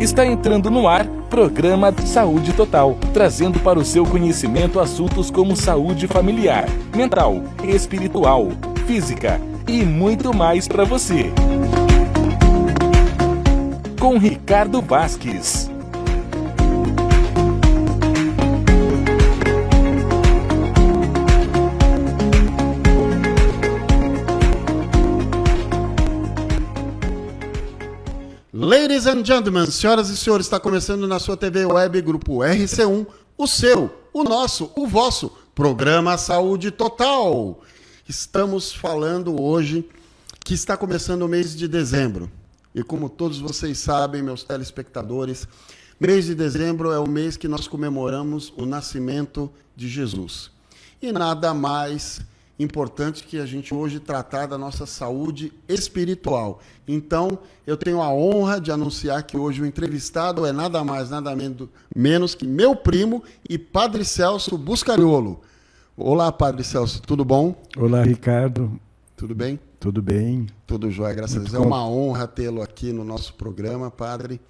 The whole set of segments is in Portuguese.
Está entrando no ar Programa Saúde Total, trazendo para o seu conhecimento assuntos como saúde familiar, mental, espiritual, física e muito mais para você. Com Ricardo Vasques. Ladies and gentlemen, senhoras e senhores, está começando na sua TV Web, Grupo RC1, o seu, o nosso, o vosso Programa Saúde Total. Estamos falando hoje que está começando o mês de dezembro. E como todos vocês sabem, meus telespectadores, mês de dezembro é o mês que nós comemoramos o nascimento de Jesus. E nada mais importante que a gente hoje tratar da nossa saúde espiritual. Então, eu tenho a honra de anunciar que hoje o entrevistado é nada mais, nada menos que meu primo e Padre Celso Buscariolo. Olá, Padre Celso, tudo bom? Olá, Ricardo. Tudo bem? Tudo bem. Tudo jóia, graças a Deus. É uma honra tê-lo aqui no nosso programa, Padre.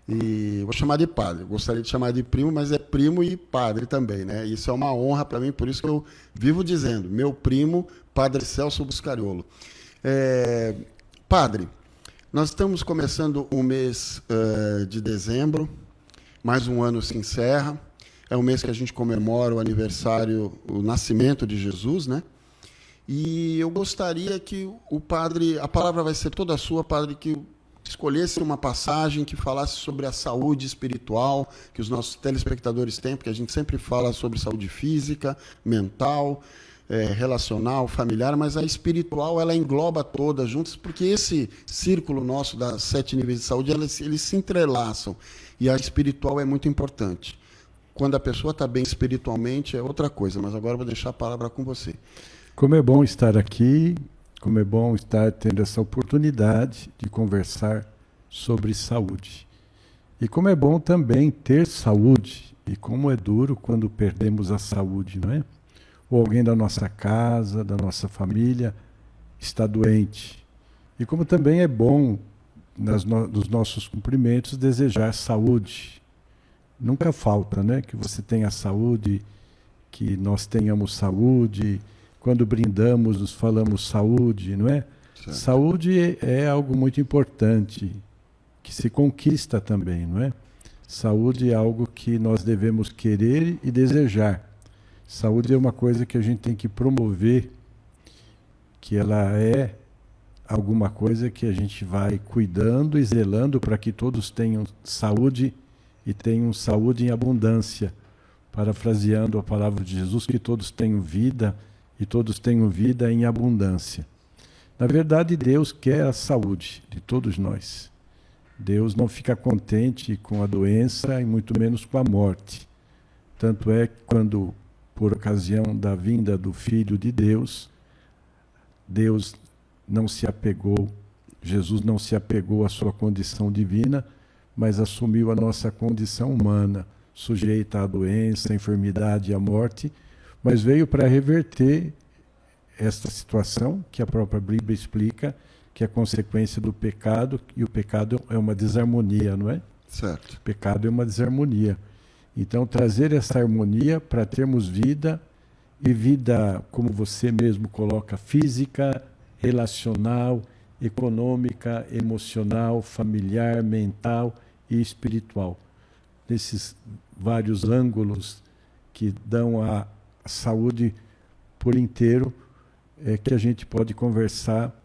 E vou chamar de padre. Gostaria de chamar de primo, mas é primo e padre também, né? Isso é uma honra para mim, por isso que eu vivo dizendo, meu primo, Padre Celso Buscariolo. Padre, nós estamos começando o mês de dezembro, mais um ano se encerra. É um mês que a gente comemora o aniversário, o nascimento de Jesus, né? E eu gostaria que o padre, a palavra vai ser toda sua, padre, que escolhesse uma passagem que falasse sobre a saúde espiritual que os nossos telespectadores têm, porque a gente sempre fala sobre saúde física, mental, relacional, familiar, mas a espiritual ela engloba todas juntas, porque esse círculo nosso das 7 níveis de saúde, eles se entrelaçam, e a espiritual é muito importante. Quando a pessoa está bem espiritualmente é outra coisa, mas agora eu vou deixar a palavra com você. Como é bom estar aqui, como é bom estar tendo essa oportunidade de conversar sobre saúde. E como é bom também ter saúde, e como é duro quando perdemos a saúde, não é? Ou alguém da nossa casa, da nossa família, está doente. E como também é bom, nos nossos cumprimentos, desejar saúde. Nunca falta, né? Que você tenha saúde, que nós tenhamos saúde. Quando brindamos, nos falamos saúde, não é? Certo. Saúde é algo muito importante, que se conquista também, não é? Saúde é algo que nós devemos querer e desejar. Saúde é uma coisa que a gente tem que promover, que ela é alguma coisa que a gente vai cuidando e zelando para que todos tenham saúde e tenham saúde em abundância. Parafraseando a palavra de Jesus, que todos tenham vida e todos tenham vida em abundância. Na verdade, Deus quer a saúde de todos nós. Deus não fica contente com a doença e muito menos com a morte. Tanto é que quando, por ocasião da vinda do Filho de Deus, Deus não se apegou, Jesus não se apegou à sua condição divina, mas assumiu a nossa condição humana, sujeita à doença, à enfermidade e à morte, mas veio para reverter esta situação que a própria Bíblia explica, que é a consequência do pecado, e o pecado é uma desarmonia, não é? Certo. O pecado é uma desarmonia. Então, trazer essa harmonia para termos vida, e vida, como você mesmo coloca, física, relacional, econômica, emocional, familiar, mental e espiritual. Nesses vários ângulos que dão a saúde por inteiro, é que a gente pode conversar,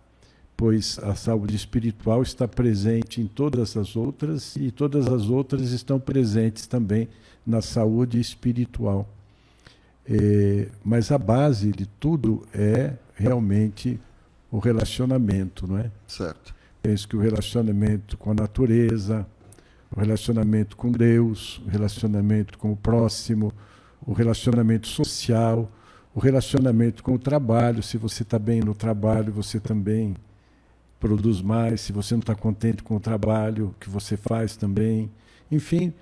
pois a saúde espiritual está presente em todas as outras e todas as outras estão presentes também na saúde espiritual. Mas a base de tudo é realmente o relacionamento, não é? Certo. Penso que o relacionamento com a natureza, o relacionamento com Deus, o relacionamento com o próximo, o relacionamento social, o relacionamento com o trabalho. Se você está bem no trabalho, você também produz mais. Se você não está contente com o trabalho que você faz também. Enfim,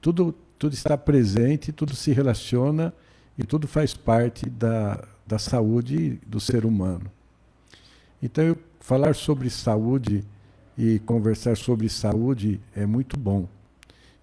tudo está presente, tudo se relaciona e tudo faz parte da saúde do ser humano. Então, falar sobre saúde e conversar sobre saúde é muito bom.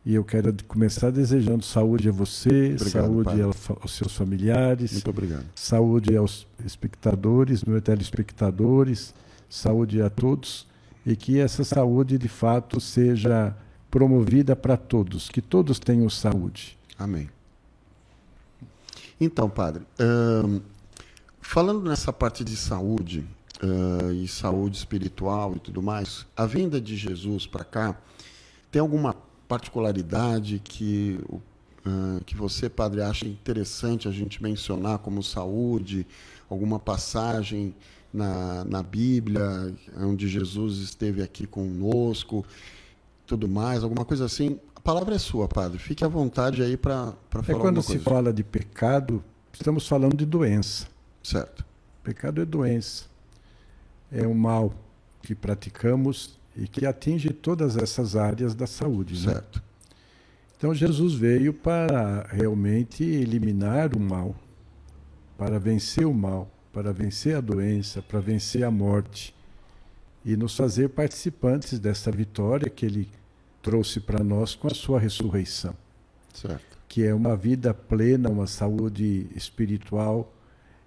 E eu quero começar desejando saúde a você, Obrigado, saúde Padre. aos seus familiares, Muito obrigado. saúde aos espectadores, meus telespectadores, saúde a todos, e que essa saúde de fato seja promovida para todos, que todos tenham saúde. Amém. Então, Padre, falando nessa parte de saúde, e saúde espiritual e tudo mais, a vinda de Jesus para cá tem alguma particularidade que você, Padre, acha interessante a gente mencionar como saúde, alguma passagem na Bíblia onde Jesus esteve aqui conosco, tudo mais, alguma coisa assim? A palavra é sua, Padre. Fique à vontade aí para falar Quando alguma se coisa. fala de pecado, estamos falando de doença. Certo. Pecado é doença. É um mal que praticamos e que atinge todas essas áreas da saúde. Né? Certo. Então Jesus veio para realmente eliminar o mal, para vencer o mal, para vencer a doença, para vencer a morte e nos fazer participantes dessa vitória que ele trouxe para nós com a sua ressurreição, Certo. que é uma vida plena, uma saúde espiritual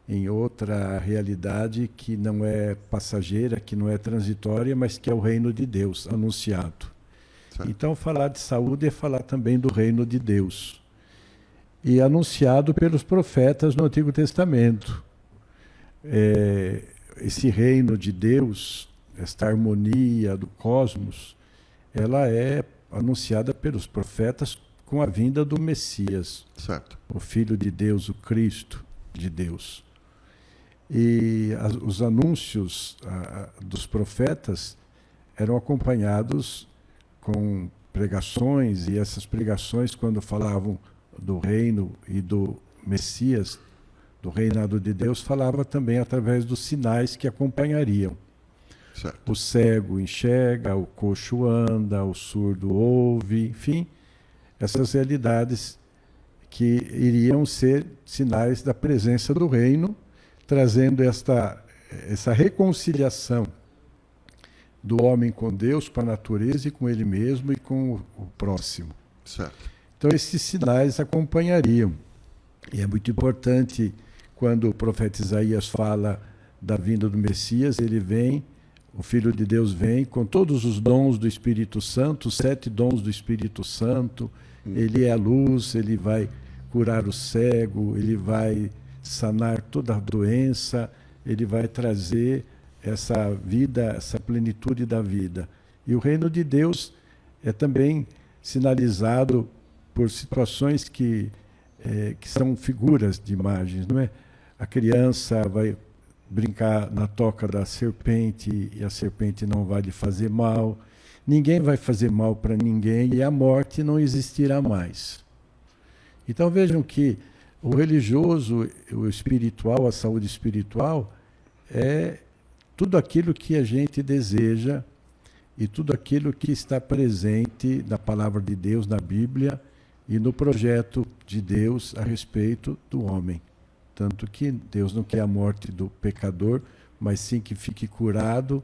em outra realidade que não é passageira, que não é transitória, mas que é o reino de Deus anunciado. Certo. Então, falar de saúde é falar também do reino de Deus. E anunciado pelos profetas no Antigo Testamento. Esse reino de Deus, esta harmonia do cosmos, ela é anunciada pelos profetas com a vinda do Messias, Certo. o Filho de Deus, o Cristo de Deus. E os anúncios dos profetas eram acompanhados com pregações, e essas pregações, quando falavam do reino e do Messias, do reinado de Deus, falava também através dos sinais que acompanhariam. Certo. O cego enxerga, o coxo anda, o surdo ouve, enfim, essas realidades que iriam ser sinais da presença do reino, trazendo essa reconciliação do homem com Deus, com a natureza e com ele mesmo e com o próximo. Certo. Então esses sinais acompanhariam. E é muito importante quando o profeta Isaías fala da vinda do Messias, ele vem, o Filho de Deus vem com todos os dons do Espírito Santo, os 7 dons do Espírito Santo. Ele é a luz, ele vai curar o cego, ele vai sanar toda a doença, ele vai trazer essa vida, essa plenitude da vida. E o reino de Deus é também sinalizado por situações que são figuras de imagens, não é? A criança vai brincar na toca da serpente e a serpente não vai lhe fazer mal. Ninguém vai fazer mal para ninguém e a morte não existirá mais. Então vejam que o religioso, o espiritual, a saúde espiritual é tudo aquilo que a gente deseja e tudo aquilo que está presente na palavra de Deus, na Bíblia e no projeto de Deus a respeito do homem. Tanto que Deus não quer a morte do pecador, mas sim que fique curado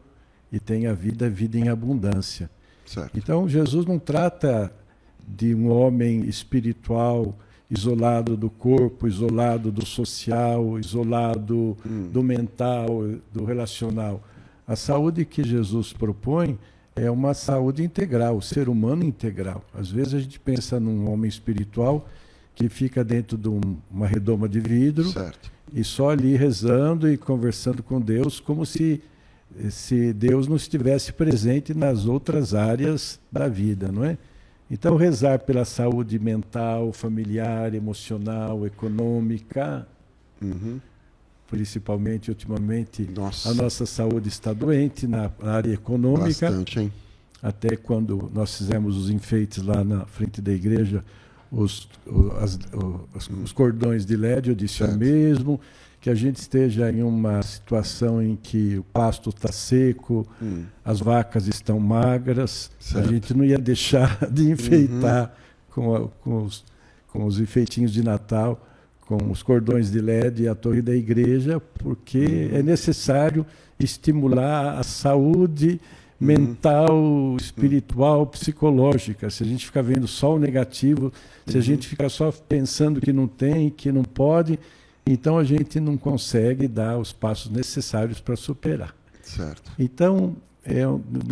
e tenha vida em abundância. Certo. Então Jesus não trata de um homem espiritual isolado do corpo, isolado do social, isolado do mental, do relacional. A saúde que Jesus propõe é uma saúde integral, o ser humano integral. Às vezes a gente pensa num homem espiritual que fica dentro de uma redoma de vidro, Certo. e só ali rezando e conversando com Deus, como se Deus não estivesse presente nas outras áreas da vida, não é? Então, rezar pela saúde mental, familiar, emocional, econômica, principalmente, ultimamente, Nossa. a nossa saúde está doente na área econômica. Bastante, hein? Até quando nós fizemos os enfeites lá na frente da igreja, os cordões de LED, eu disse Certo. mesmo que a gente esteja em uma situação em que o pasto está seco, as vacas estão magras, Certo. a gente não ia deixar de enfeitar com os enfeitinhos de Natal, com os cordões de LED e a torre da igreja, porque é necessário estimular a saúde mental, espiritual, psicológica. Se a gente ficar vendo só o negativo, se a gente ficar só pensando que não tem, que não pode, então a gente não consegue dar os passos necessários para superar. Certo. Então,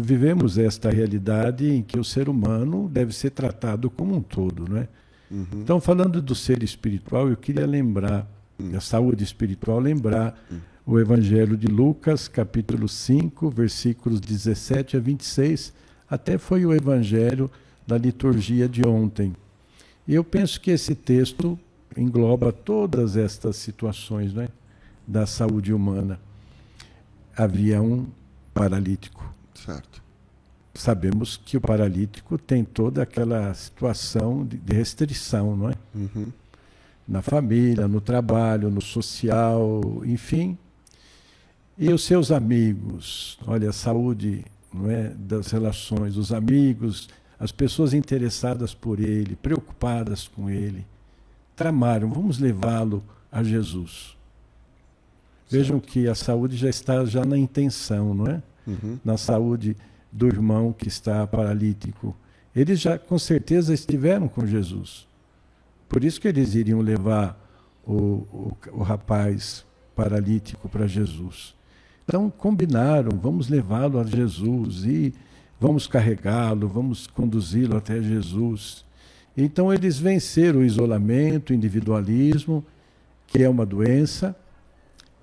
vivemos esta realidade em que o ser humano deve ser tratado como um todo, não é? Então, falando do ser espiritual, eu queria lembrar, da saúde espiritual, lembrar o Evangelho de Lucas, capítulo 5, versículos 17 a 26, até foi o Evangelho da liturgia de ontem. E eu penso que esse texto engloba todas estas situações, né, da saúde humana. Havia um paralítico. Certo. Sabemos que o paralítico tem toda aquela situação de restrição, não é? Na família, no trabalho, no social, enfim. E os seus amigos, olha, a saúde, não é, das relações, os amigos, as pessoas interessadas por ele, preocupadas com ele, tramaram, vamos levá-lo a Jesus. Vejam que a saúde já está na intenção, não é? Na saúde do irmão que está paralítico. Eles já com certeza estiveram com Jesus. Por isso que eles iriam levar o rapaz paralítico para Jesus. Então combinaram, vamos levá-lo a Jesus e vamos carregá-lo, vamos conduzi-lo até Jesus. Então eles venceram o isolamento, o individualismo, que é uma doença,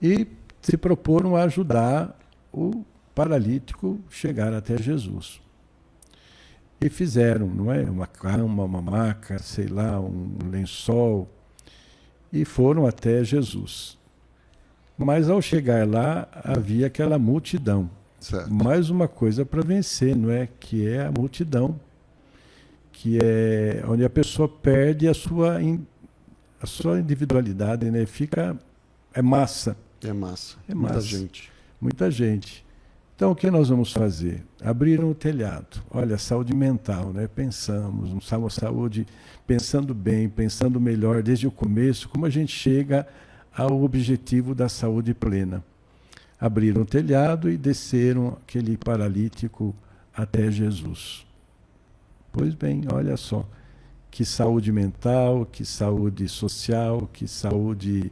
e se proporam a ajudar o paralítico chegar até Jesus. E fizeram, não é? Uma cama, uma maca, sei lá, um lençol, e foram até Jesus. Mas ao chegar lá, havia aquela multidão. Certo. Mais uma coisa para vencer, não é? Que é a multidão, que é onde a pessoa perde a sua individualidade, né? É massa. É massa. É Muita massa. gente. Muita gente. Então, o que nós vamos fazer? Abriram o telhado. Olha, saúde mental, né? Pensamos, saúde, pensando bem, pensando melhor desde o começo, como a gente chega ao objetivo da saúde plena. Abriram o telhado e desceram aquele paralítico até Jesus. Pois bem, olha só, que saúde mental, que saúde social, que saúde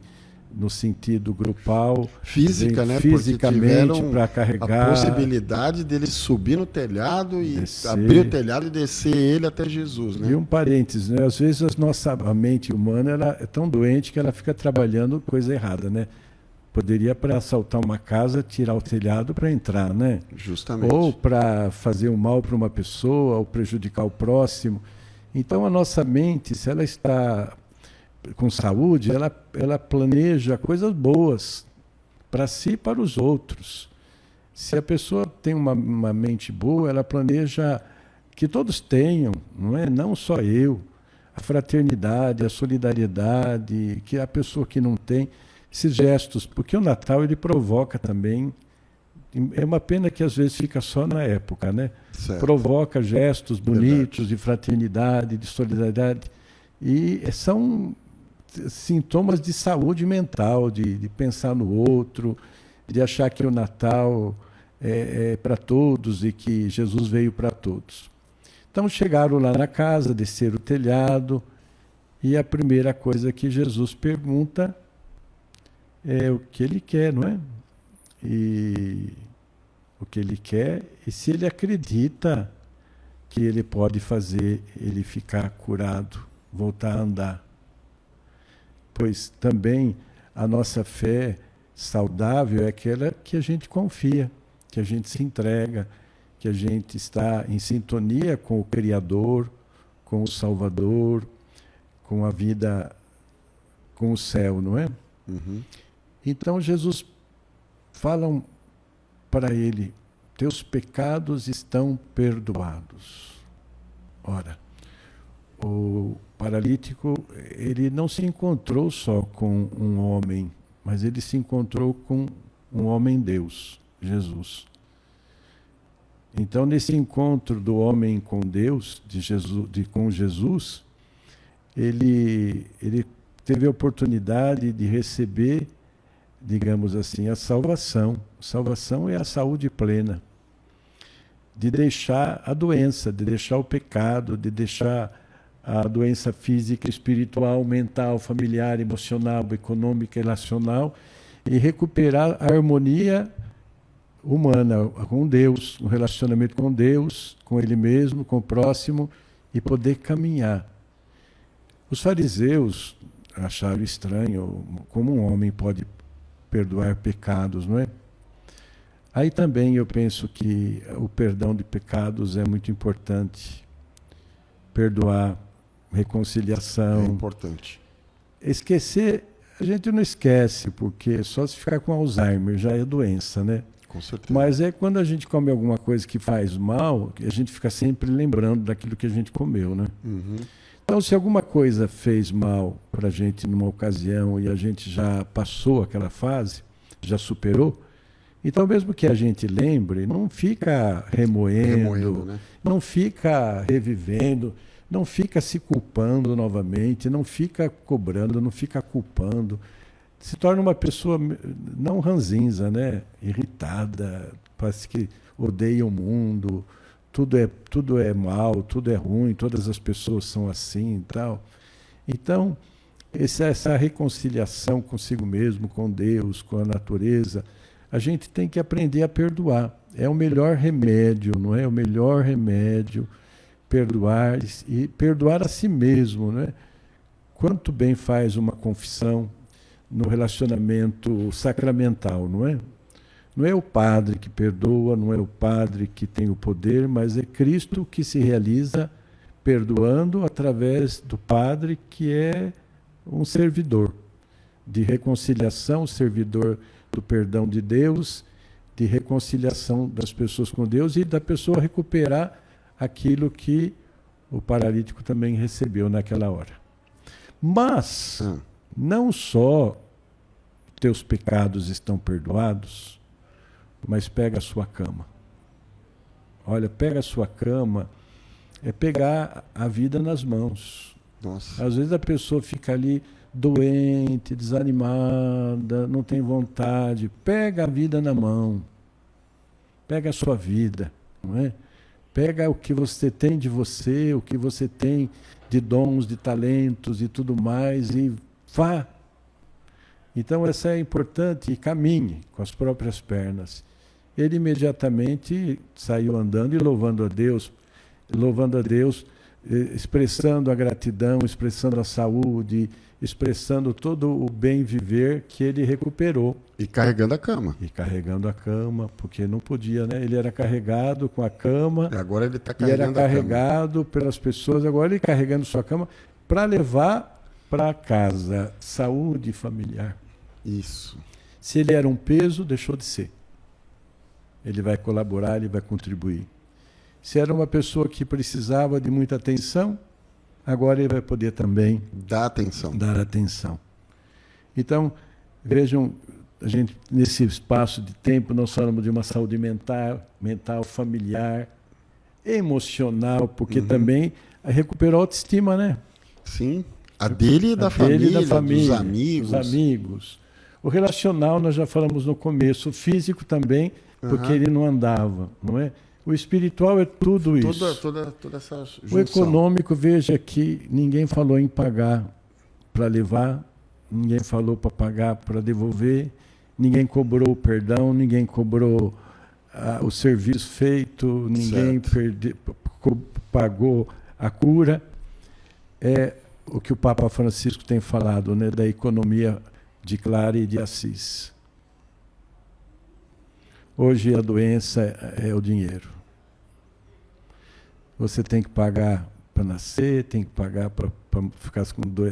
no sentido grupal, Física, né? Fisicamente para carregar. A possibilidade dele subir no telhado e descer. Abrir o telhado e descer ele até Jesus, né? E um parênteses, né? Às vezes a mente humana ela é tão doente que ela fica trabalhando coisa errada, né? Poderia, para assaltar uma casa, tirar o telhado para entrar, né? Justamente. Ou para fazer um mal para uma pessoa, ou prejudicar o próximo. Então a nossa mente, se ela está com saúde, ela planeja coisas boas para si e para os outros. Se a pessoa tem uma mente boa, ela planeja que todos tenham, não é? Não só eu, a fraternidade, a solidariedade, que a pessoa que não tem, esses gestos, porque o Natal ele provoca também, é uma pena que às vezes fica só na época, né? Certo. Provoca gestos bonitos de fraternidade, de solidariedade, e são sintomas de saúde mental, de pensar no outro, de achar que o Natal é para todos e que Jesus veio para todos. Então chegaram lá na casa, desceram o telhado, e a primeira coisa que Jesus pergunta é o que ele quer, não é? E o que ele quer e se ele acredita que ele pode fazer ele ficar curado, voltar a andar. Pois também a nossa fé saudável é aquela que a gente confia, que a gente se entrega, que a gente está em sintonia com o Criador, com o Salvador, com a vida, com o céu, não é? Então Jesus fala para ele, teus pecados estão perdoados. Ora, o paralítico, ele não se encontrou só com um homem, mas ele se encontrou com um homem-Deus, Jesus. Então, nesse encontro do homem com Deus, com Jesus, ele teve a oportunidade de receber, digamos assim, a salvação. Salvação é a saúde plena. de deixar a doença, de deixar o pecado, de deixar a doença física, espiritual, mental, familiar, emocional, econômica, relacional, e recuperar a harmonia humana com Deus, um relacionamento com Deus, com Ele mesmo, com o próximo, e poder caminhar. Os fariseus acharam estranho como um homem pode perdoar pecados, não é? Aí também eu penso que o perdão de pecados é muito importante. Perdoar, reconciliação. É importante. Esquecer, a gente não esquece, porque só se ficar com Alzheimer já é doença, né? Com certeza. Mas é quando a gente come alguma coisa que faz mal, que a gente fica sempre lembrando daquilo que a gente comeu, né? Uhum. Então, se alguma coisa fez mal para a gente numa ocasião e a gente já passou aquela fase, já superou, então mesmo que a gente lembre, não fica remoendo, né? não fica revivendo, não fica se culpando novamente, não fica cobrando, não fica culpando. Se torna uma pessoa não ranzinza, né? Irritada, parece que odeia o mundo, tudo é mal, tudo é ruim, todas as pessoas são assim e tal. Então, essa reconciliação consigo mesmo, com Deus, com a natureza, a gente tem que aprender a perdoar. É o melhor remédio, não é? O melhor remédio, perdoar e perdoar a si mesmo, não é? Quanto bem faz uma confissão no relacionamento sacramental, não é? Não é o padre que perdoa, não é o padre que tem o poder, mas é Cristo que se realiza perdoando através do padre, que é um servidor de reconciliação, servidor do perdão de Deus, de reconciliação das pessoas com Deus e da pessoa recuperar aquilo que o paralítico também recebeu naquela hora. Mas não só teus pecados estão perdoados, mas pega a sua cama. Olha, pega a sua cama, é pegar a vida nas mãos. Nossa. Às vezes a pessoa fica ali doente, desanimada, não tem vontade. Pega a vida na mão. Pega a sua vida, não é? Pega o que você tem de você, o que você tem de dons, de talentos e tudo mais, e vá. Então essa é importante, e caminhe com as próprias pernas. Ele imediatamente saiu andando e louvando a Deus, expressando a gratidão, expressando a saúde, expressando todo o bem viver que ele recuperou. E carregando a cama. E carregando a cama, porque não podia, né? Ele era carregado com a cama. E agora ele está E carregando era carregado pelas pessoas, agora ele carregando sua cama para levar para casa. Saúde familiar. Isso. Se ele era um peso, deixou de ser. Ele vai colaborar, ele vai contribuir. Se era uma pessoa que precisava de muita atenção, agora ele vai poder também Dá atenção. dar atenção. Então, vejam, a gente, nesse espaço de tempo, nós falamos de uma saúde mental, familiar, emocional, porque também recuperou a autoestima, né? Sim. A dele e da família, dos amigos. Dos amigos. O relacional, nós já falamos no começo. O físico também, porque ele não andava, não é? O espiritual é tudo isso. Toda essa junção. O econômico, veja que ninguém falou em pagar para levar, ninguém falou para pagar para devolver, ninguém cobrou o perdão, ninguém cobrou o serviço feito, ninguém pagou a cura. É o que o Papa Francisco tem falado, né, da economia de Clara e de Assis. Hoje a doença é o dinheiro. Você tem que pagar para nascer, tem que pagar para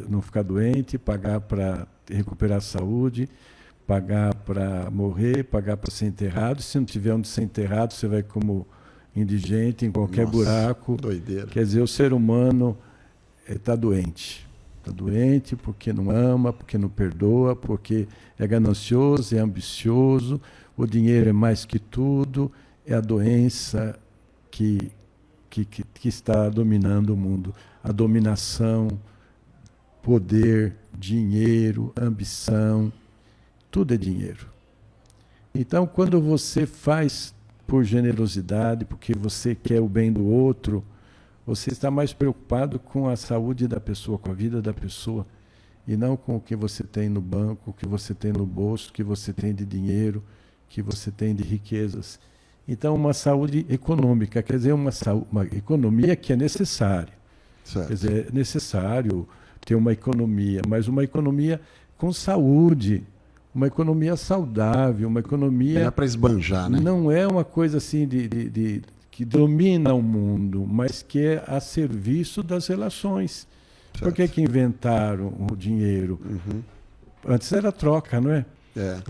não ficar doente, pagar para recuperar a saúde, pagar para morrer, pagar para ser enterrado. Se não tiver onde ser enterrado, você vai como indigente em qualquer buraco. Doideira. Quer dizer, o ser humano está doente. Está doente porque não ama, porque não perdoa, porque é ganancioso, é ambicioso. O dinheiro é mais que tudo, é a doença que está dominando o mundo. A dominação, poder, dinheiro, ambição, tudo é dinheiro. Então, quando você faz por generosidade, porque você quer o bem do outro, você está mais preocupado com a saúde da pessoa, com a vida da pessoa, e não com o que você tem no banco, o que você tem no bolso, o que você tem de dinheiro, o que você tem de riquezas. Então, uma saúde econômica, quer dizer, uma economia que é necessária. Certo. Quer dizer, é necessário ter uma economia, mas uma economia com saúde, uma economia saudável, uma economia... Não é para esbanjar, né? Não é uma coisa assim que domina o mundo, mas que é a serviço das relações. Certo. Por que inventaram o dinheiro? Antes era troca, não é?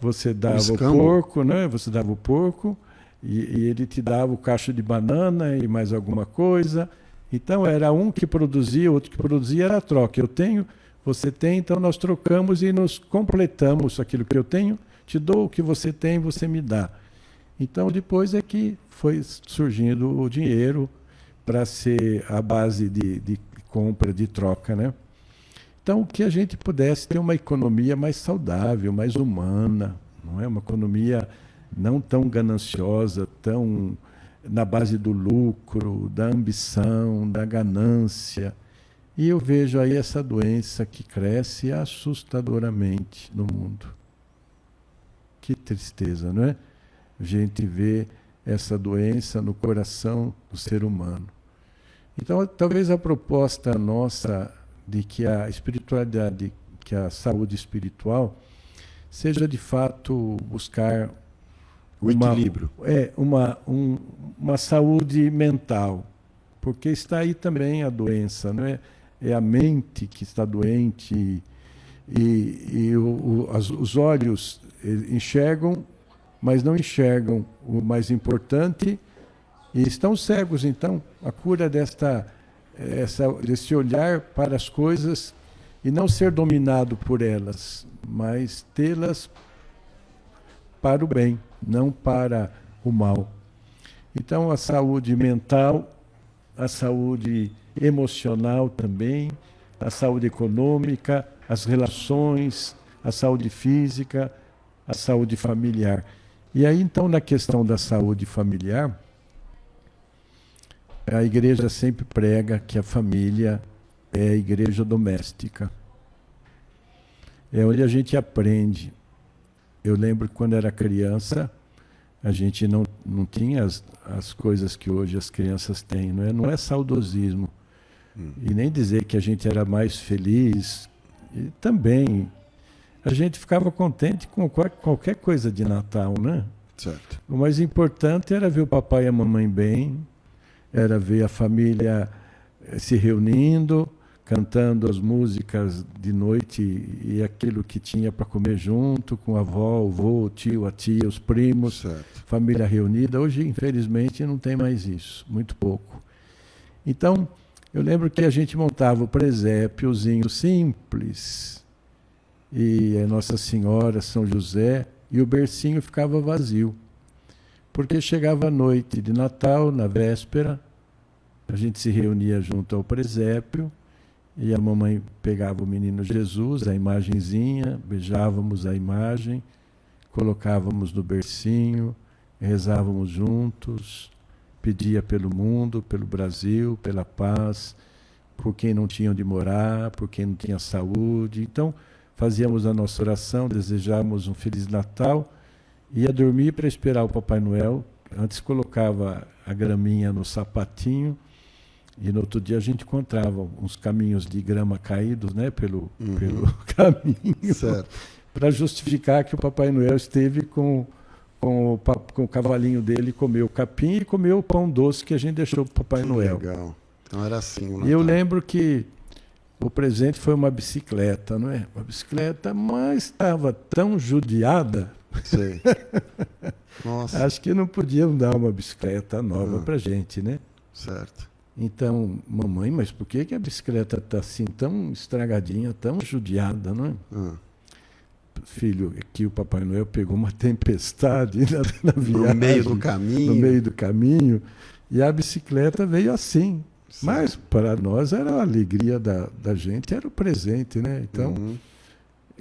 Você dava o porco, né? Você dava o porco e ele te dava o cacho de banana e mais alguma coisa. Então era um que produzia, outro que produzia, era a troca. Eu tenho, você tem, então nós trocamos e nos completamos aquilo que eu tenho, te dou o que você tem, você me dá. Então depois é que foi surgindo o dinheiro para ser a base de compra, de troca, né? Então que a gente pudesse ter uma economia mais saudável, mais humana, não é? Uma economia não tão gananciosa, tão na base do lucro, da ambição, da ganância. E eu vejo aí essa doença que cresce assustadoramente no mundo. Que tristeza, não é? A gente vê essa doença no coração do ser humano. Então, talvez a proposta nossa de que a espiritualidade, que a saúde espiritual, seja de fato buscar o equilíbrio. Uma saúde mental, porque está aí também a doença, não é? É a mente que está doente os olhos enxergam, mas não enxergam o mais importante e estão cegos. Então, a cura desse olhar para as coisas e não ser dominado por elas, mas tê-las para o bem, não para o mal. Então, a saúde mental, a saúde emocional também, a saúde econômica, as relações, a saúde física, a saúde familiar. E aí, então, na questão da saúde familiar, a igreja sempre prega que a família é a igreja doméstica. É onde a gente aprende. Eu lembro que quando era criança, a gente não tinha as coisas que hoje as crianças têm. Não é saudosismo. E nem dizer que a gente era mais feliz. E também, a gente ficava contente com qualquer coisa de Natal, né? Certo. O mais importante era ver o papai e a mamãe bem, era ver a família se reunindo, cantando as músicas de noite e aquilo que tinha para comer junto, com a avó, o avô, o tio, a tia, os primos, certo. Família reunida. Hoje, infelizmente, não tem mais isso, muito pouco. Então, eu lembro que a gente montava o presépiozinho simples, e a Nossa Senhora, São José, e o bercinho ficava vazio. Porque chegava a noite de Natal, na véspera, a gente se reunia junto ao presépio, e a mamãe pegava o menino Jesus, a imagenzinha, beijávamos a imagem, colocávamos no bercinho, rezávamos juntos, pedia pelo mundo, pelo Brasil, pela paz, por quem não tinha onde morar, por quem não tinha saúde. Então, fazíamos a nossa oração, desejávamos um Feliz Natal, ia dormir para esperar o Papai Noel. Antes colocava a graminha no sapatinho, e no outro dia a gente encontrava uns caminhos de grama caídos, né, pelo caminho, para justificar que o Papai Noel esteve com o cavalinho dele, comeu o capim e comeu o pão doce que a gente deixou para o Papai Noel. Legal. Então era assim o Natal. E eu lembro que o presente foi uma bicicleta, não é? Uma bicicleta, mas estava tão judiada. Sei. Nossa. Acho que não podiam dar uma bicicleta nova para gente, né? Certo. Então, mamãe, mas por que a bicicleta está assim, tão estragadinha, tão judiada, não é? Filho, aqui o Papai Noel pegou uma tempestade na viagem. No meio do caminho. No meio do caminho. E a bicicleta veio assim. Sim. Mas para nós era a alegria da gente, era o presente, né?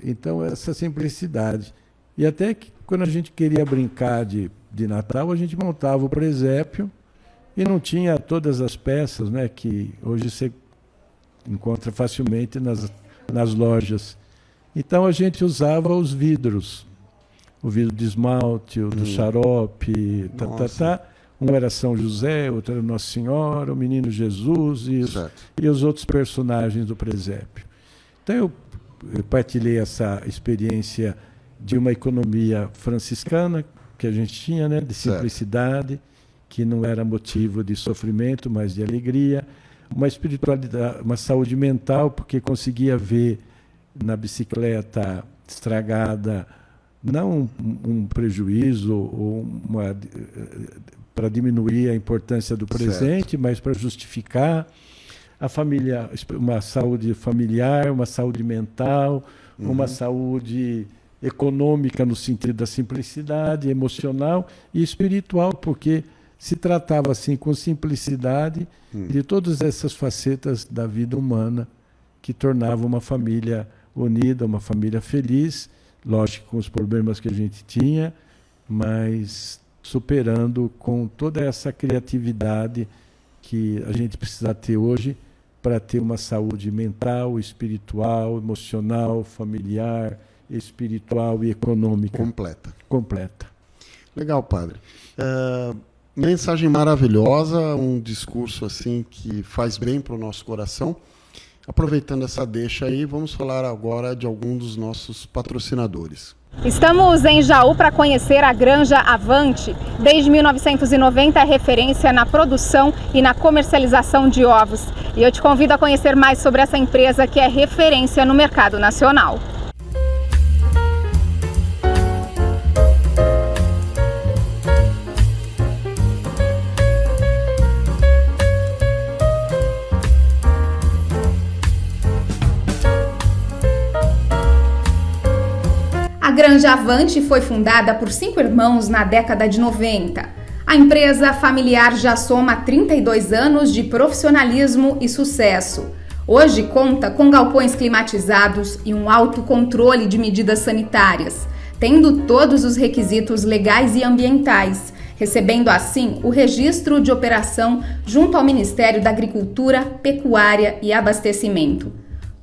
Então essa simplicidade. E até que quando a gente queria brincar de de Natal, a gente montava o presépio e não tinha todas as peças, né, que hoje você encontra facilmente nas lojas. Então a gente usava os vidros, o vidro de esmalte, o do xarope, Um era São José, outro era Nossa Senhora, o Menino Jesus e os outros personagens do presépio. Então eu partilhei essa experiência de uma economia franciscana que a gente tinha, né, de simplicidade, que não era motivo de sofrimento, mas de alegria, uma espiritualidade, uma saúde mental, porque conseguia ver na bicicleta estragada não um prejuízo ou para diminuir a importância do presente, mas para justificar a família, uma saúde familiar, uma saúde mental, uma saúde econômica no sentido da simplicidade, emocional e espiritual, porque se tratava assim com simplicidade de todas essas facetas da vida humana que tornava uma família unida, uma família feliz, lógico com os problemas que a gente tinha, mas superando com toda essa criatividade que a gente precisa ter hoje para ter uma saúde mental, espiritual, emocional, familiar, espiritual e econômica. Completa. Legal, padre. Mensagem maravilhosa, um discurso assim que faz bem para o nosso coração. Aproveitando essa deixa aí, vamos falar agora de algum dos nossos patrocinadores. Estamos em Jaú para conhecer a Granja Avante. Desde 1990 é referência na produção e na comercialização de ovos. E eu te convido a conhecer mais sobre essa empresa que é referência no mercado nacional. A Granja Avante foi fundada por 5 irmãos na década de 90. A empresa familiar já soma 32 anos de profissionalismo e sucesso. Hoje conta com galpões climatizados e um alto controle de medidas sanitárias, tendo todos os requisitos legais e ambientais, recebendo assim o registro de operação junto ao Ministério da Agricultura, Pecuária e Abastecimento.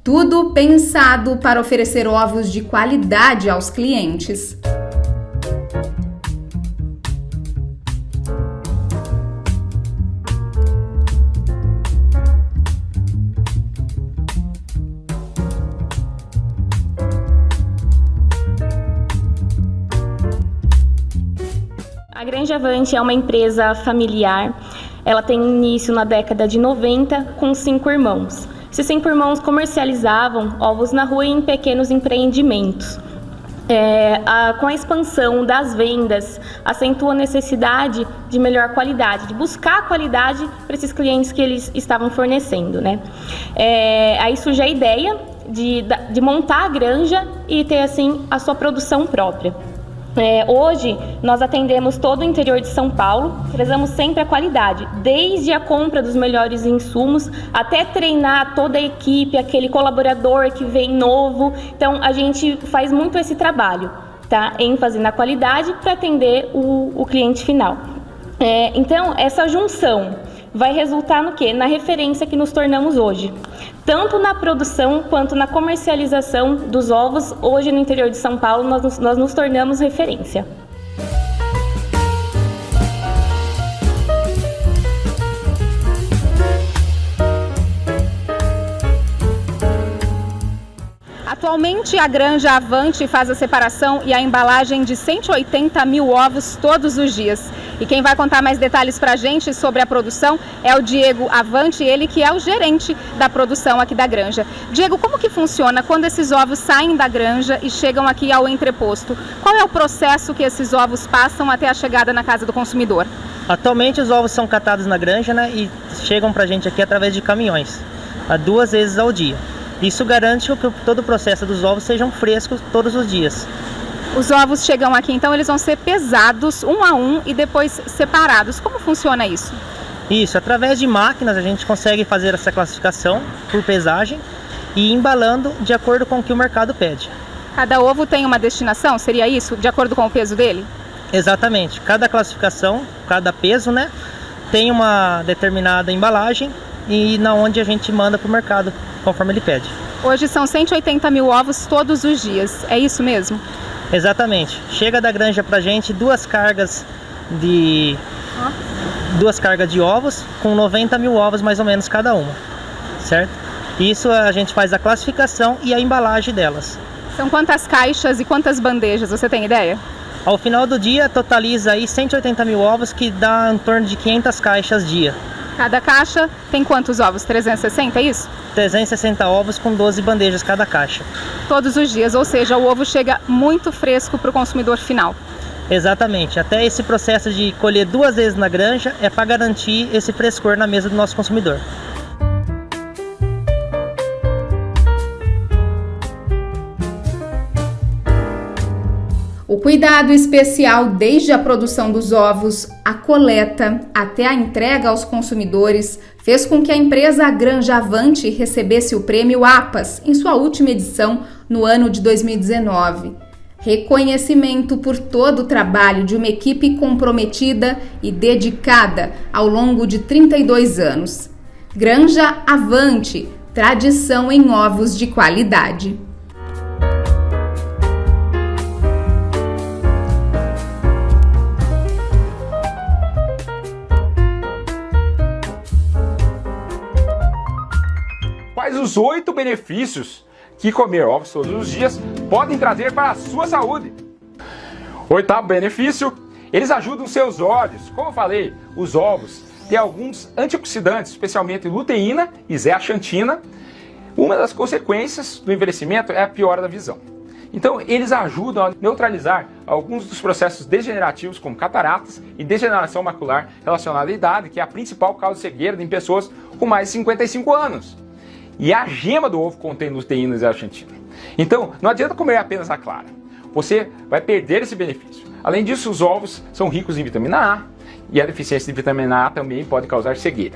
Tudo pensado para oferecer ovos de qualidade aos clientes. A Granja Avante é uma empresa familiar. Ela tem início na década de 90 com 5 irmãos. Esses 5 irmãos comercializavam ovos na rua e em pequenos empreendimentos. Com a expansão das vendas, acentua a necessidade de melhor qualidade, de buscar qualidade para esses clientes que eles estavam fornecendo, né? Aí surge a ideia de montar a granja e ter assim a sua produção própria. Hoje nós atendemos todo o interior de São Paulo, prezamos sempre a qualidade, desde a compra dos melhores insumos até treinar toda a equipe, aquele colaborador que vem novo. Então a gente faz muito esse trabalho, tá? ênfase na qualidade para atender o cliente final. Então essa junção vai resultar no quê? Na referência que nos tornamos hoje. Tanto na produção quanto na comercialização dos ovos, hoje no interior de São Paulo, nós nos tornamos referência. Atualmente, a Granja Avante faz a separação e a embalagem de 180 mil ovos todos os dias. E quem vai contar mais detalhes para a gente sobre a produção é o Diego Avante, ele que é o gerente da produção aqui da granja. Diego, como que funciona quando esses ovos saem da granja e chegam aqui ao entreposto? Qual é o processo que esses ovos passam até a chegada na casa do consumidor? Atualmente os ovos são catados na granja, né, e chegam para a gente aqui através de caminhões, 2 vezes ao dia. Isso garante que todo o processo dos ovos sejam frescos todos os dias. Os ovos chegam aqui, então eles vão ser pesados um a um e depois separados. Como funciona isso? Isso, através de máquinas a gente consegue fazer essa classificação por pesagem e embalando de acordo com o que o mercado pede. Cada ovo tem uma destinação, seria isso? De acordo com o peso dele? Exatamente. Cada classificação, cada peso, né, tem uma determinada embalagem e na onde a gente manda para o mercado, conforme ele pede. Hoje são 180 mil ovos todos os dias, é isso mesmo? Exatamente. Chega da granja pra gente duas cargas de ovos com 90 mil ovos mais ou menos cada uma, certo? Isso a gente faz a classificação e a embalagem delas. São quantas caixas e quantas bandejas, você tem ideia? Ao final do dia totaliza aí 180 mil ovos, que dá em torno de 500 caixas dia. Cada caixa tem quantos ovos? 360, é isso? 360 ovos com 12 bandejas cada caixa. Todos os dias, ou seja, o ovo chega muito fresco para o consumidor final. Exatamente. Até esse processo de colher 2 vezes na granja é para garantir esse frescor na mesa do nosso consumidor. O cuidado especial desde a produção dos ovos, a coleta, até a entrega aos consumidores, fez com que a empresa Granja Avante recebesse o prêmio APAS em sua última edição no ano de 2019. Reconhecimento por todo o trabalho de uma equipe comprometida e dedicada ao longo de 32 anos. Granja Avante, tradição em ovos de qualidade. Quais os 8 benefícios que comer ovos todos os dias podem trazer para a sua saúde? Oitavo benefício, eles ajudam seus olhos. Como eu falei, os ovos têm alguns antioxidantes, especialmente luteína e zeaxantina. Uma das consequências do envelhecimento é a piora da visão. Então, eles ajudam a neutralizar alguns dos processos degenerativos, como cataratas e degeneração macular relacionada à idade, que é a principal causa de cegueira em pessoas com mais de 55 anos. E a gema do ovo contém luteína e zeaxantina. Então, não adianta comer apenas a clara. Você vai perder esse benefício. Além disso, os ovos são ricos em vitamina A e a deficiência de vitamina A também pode causar cegueira.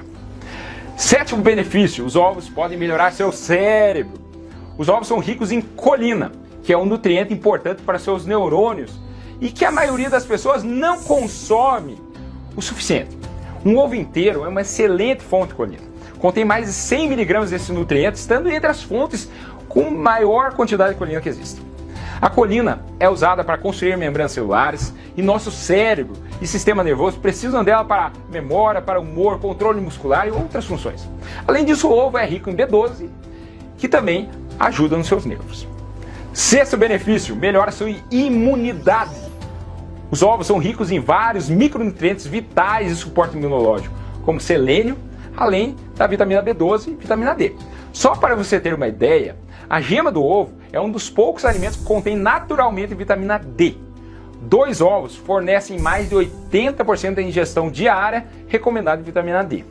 Sétimo benefício, os ovos podem melhorar seu cérebro. Os ovos são ricos em colina, que é um nutriente importante para seus neurônios e que a maioria das pessoas não consome o suficiente. Um ovo inteiro é uma excelente fonte de colina. Contém mais de 100 mg desse nutriente, estando entre as fontes com maior quantidade de colina que existe. A colina é usada para construir membranas celulares e nosso cérebro e sistema nervoso precisam dela para memória, para humor, controle muscular e outras funções. Além disso, o ovo é rico em B12, que também ajuda nos seus nervos. Sexto benefício, melhora sua imunidade. Os ovos são ricos em vários micronutrientes vitais de suporte imunológico, como selênio, além da vitamina B12 e vitamina D. Só para você ter uma ideia, a gema do ovo é um dos poucos alimentos que contém naturalmente vitamina D. 2 ovos fornecem mais de 80% da ingestão diária recomendada de vitamina D.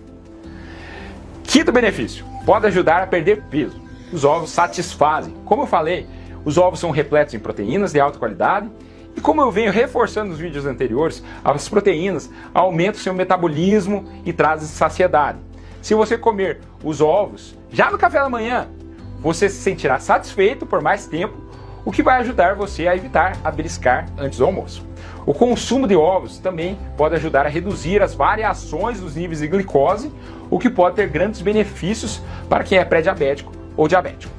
Quinto benefício, pode ajudar a perder peso. Os ovos satisfazem. Como eu falei, os ovos são repletos em proteínas de alta qualidade e como eu venho reforçando nos vídeos anteriores, as proteínas aumentam seu metabolismo e trazem saciedade. Se você comer os ovos já no café da manhã, você se sentirá satisfeito por mais tempo, o que vai ajudar você a evitar a beliscar antes do almoço. O consumo de ovos também pode ajudar a reduzir as variações dos níveis de glicose, o que pode ter grandes benefícios para quem é pré-diabético ou diabético.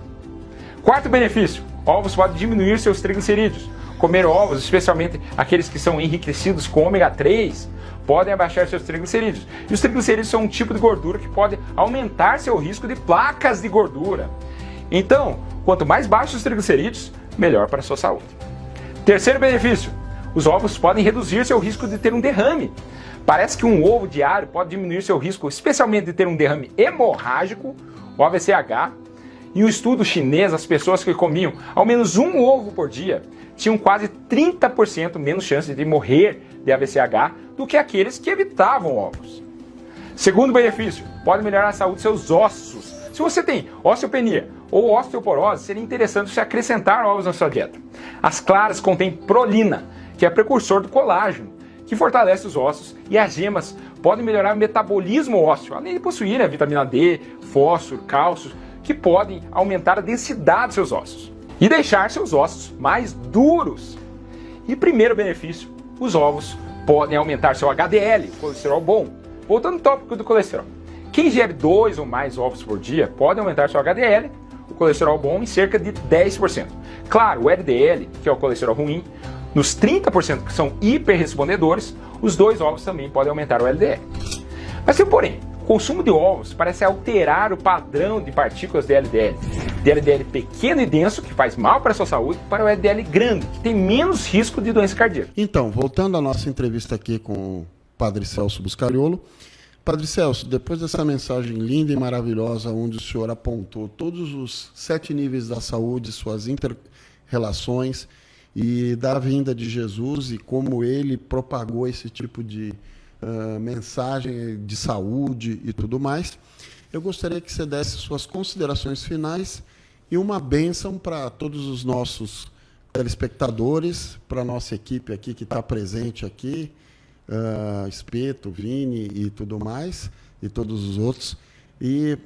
Quarto benefício, ovos podem diminuir seus triglicerídeos. Comer ovos, especialmente aqueles que são enriquecidos com ômega 3, podem abaixar seus triglicerídeos. E os triglicerídeos são um tipo de gordura que pode aumentar seu risco de placas de gordura. Então, quanto mais baixos os triglicerídeos, melhor para a sua saúde. Terceiro benefício, os ovos podem reduzir seu risco de ter um derrame. Parece que um ovo diário pode diminuir seu risco, especialmente de ter um derrame hemorrágico, o AVCH. Em um estudo chinês, as pessoas que comiam ao menos um ovo por dia tinham quase 30% menos chance de morrer de AVCH do que aqueles que evitavam ovos. Segundo benefício, pode melhorar a saúde dos seus ossos. Se você tem osteopenia ou osteoporose, seria interessante você acrescentar ovos na sua dieta. As claras contêm prolina, que é precursor do colágeno, que fortalece os ossos, e as gemas podem melhorar o metabolismo ósseo, além de possuir a vitamina D, fósforo, cálcio, que podem aumentar a densidade dos seus ossos e deixar seus ossos mais duros. E primeiro benefício, os ovos podem aumentar seu HDL, colesterol bom. Voltando ao tópico do colesterol. Quem ingere 2 ou mais ovos por dia pode aumentar seu HDL, o colesterol bom, em cerca de 10%. Claro, o LDL, que é o colesterol ruim, nos 30% que são hiperrespondedores, os 2 ovos também podem aumentar o LDL. Mas tem um porém. O consumo de ovos parece alterar o padrão de partículas de LDL. De LDL pequeno e denso, que faz mal para a sua saúde, para o LDL grande, que tem menos risco de doença cardíaca. Então, voltando à nossa entrevista aqui com o Padre Celso Buscariolo. Padre Celso, depois dessa mensagem linda e maravilhosa, onde o senhor apontou todos os 7 níveis da saúde, suas inter-relações, e da vinda de Jesus e como ele propagou esse tipo de mensagem de saúde e tudo mais, eu gostaria que você desse suas considerações finais e uma bênção para todos os nossos telespectadores, para a nossa equipe aqui que está presente aqui, Espeto, Vini e tudo mais, e todos os outros, e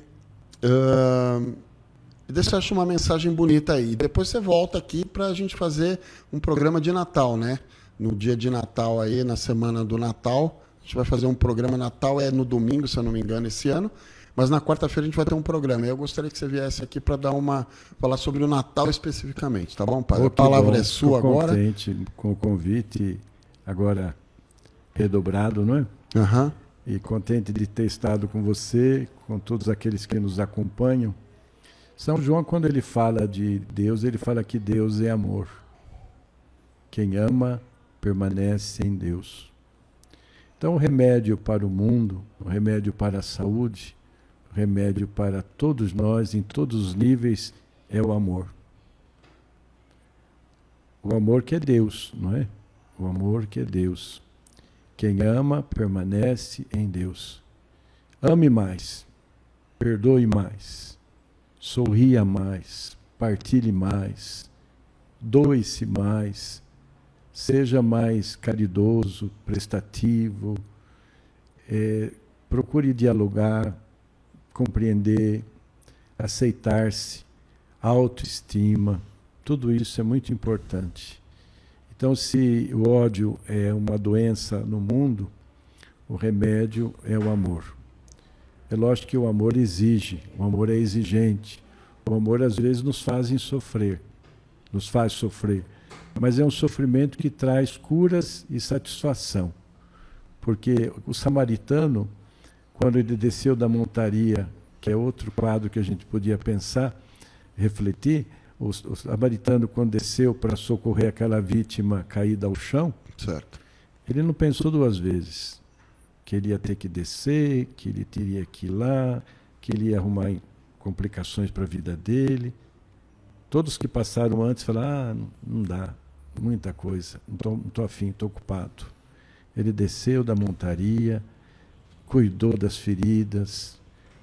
deixa uma mensagem bonita aí. Depois você volta aqui para a gente fazer um programa de Natal, né? No dia de Natal aí, na semana do Natal, a gente vai fazer um programa. Natal é no domingo, se eu não me engano, esse ano, mas na quarta-feira a gente vai ter um programa. Eu gostaria que você viesse aqui para falar sobre o Natal especificamente, tá bom, padre? A palavra é sua agora. Estou contente com o convite agora redobrado, não é? Uhum. E contente de ter estado com você, com todos aqueles que nos acompanham. São João, quando ele fala de Deus, ele fala que Deus é amor. Quem ama permanece em Deus. Então, o remédio para o mundo, o remédio para a saúde, o remédio para todos nós, em todos os níveis, é o amor. O amor que é Deus, não é? O amor que é Deus. Quem ama permanece em Deus. Ame mais, perdoe mais, sorria mais, partilhe mais, doe-se mais, seja mais caridoso, prestativo, procure dialogar, compreender, aceitar-se, autoestima, tudo isso é muito importante. Então, se o ódio é uma doença no mundo, o remédio é o amor. É lógico que o amor exige, o amor é exigente, o amor às vezes nos faz sofrer, mas é um sofrimento que traz curas e satisfação. Porque o samaritano, quando ele desceu da montaria, que é outro quadro que a gente podia pensar, refletir, o samaritano, quando desceu para socorrer aquela vítima caída ao chão, certo, ele não pensou 2 vezes que ele ia ter que descer, que ele teria que ir lá, que ele ia arrumar complicações para a vida dele. Todos que passaram antes falaram, não dá, muita coisa, não estou afim, estou ocupado. Ele desceu da montaria, cuidou das feridas,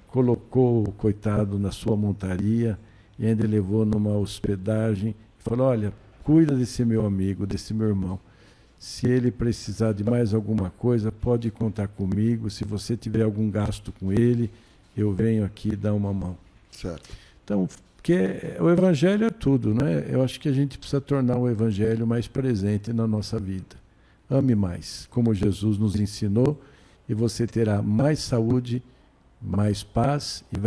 colocou o coitado na sua montaria, e ainda levou numa hospedagem e falou, olha, cuida desse meu amigo, desse meu irmão. Se ele precisar de mais alguma coisa, pode contar comigo. Se você tiver algum gasto com ele, eu venho aqui dar uma mão. Certo. Então, porque o Evangelho é tudo, né? Eu acho que a gente precisa tornar o Evangelho mais presente na nossa vida. Ame mais, como Jesus nos ensinou, e você terá mais saúde, mais paz, e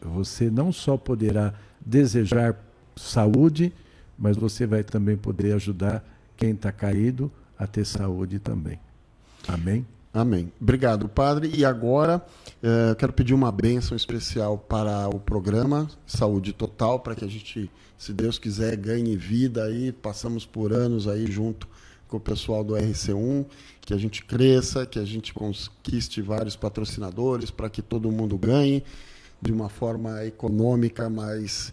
você não só poderá desejar saúde, mas você vai também poder ajudar quem está caído a ter saúde também. Amém? Amém. Obrigado, padre. E agora, quero pedir uma bênção especial para o programa Saúde Total, para que a gente, se Deus quiser, ganhe vida aí, passamos por anos aí junto com o pessoal do RC1, que a gente cresça, que a gente conquiste vários patrocinadores, para que todo mundo ganhe de uma forma econômica mais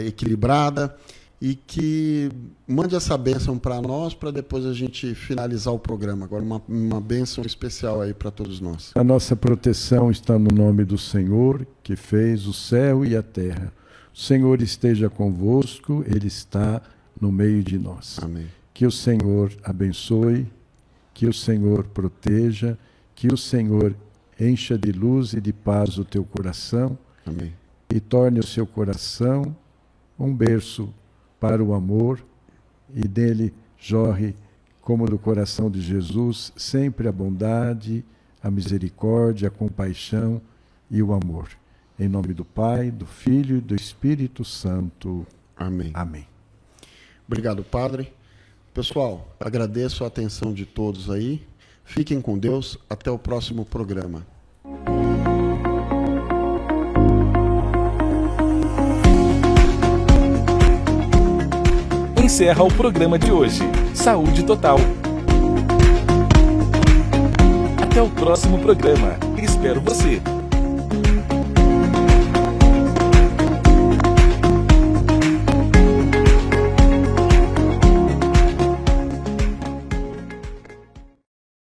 equilibrada, e que mande essa bênção para nós, para depois a gente finalizar o programa. Agora, uma bênção especial aí para todos nós. A nossa proteção está no nome do Senhor, que fez o céu e a terra. O Senhor esteja convosco, Ele está no meio de nós. Amém. Que o Senhor abençoe, que o Senhor proteja, que o Senhor encha de luz e de paz o teu coração. Amém. E torne o seu coração um berço para o amor, e dele jorre como do coração de Jesus sempre a bondade, a misericórdia, a compaixão e o amor. Em nome do Pai, do Filho e do Espírito Santo. Amém. Amém. Obrigado, Padre. Pessoal, agradeço a atenção de todos aí. Fiquem com Deus. Até o próximo programa. Encerra o programa de hoje. Saúde Total. Até o próximo programa. Espero você.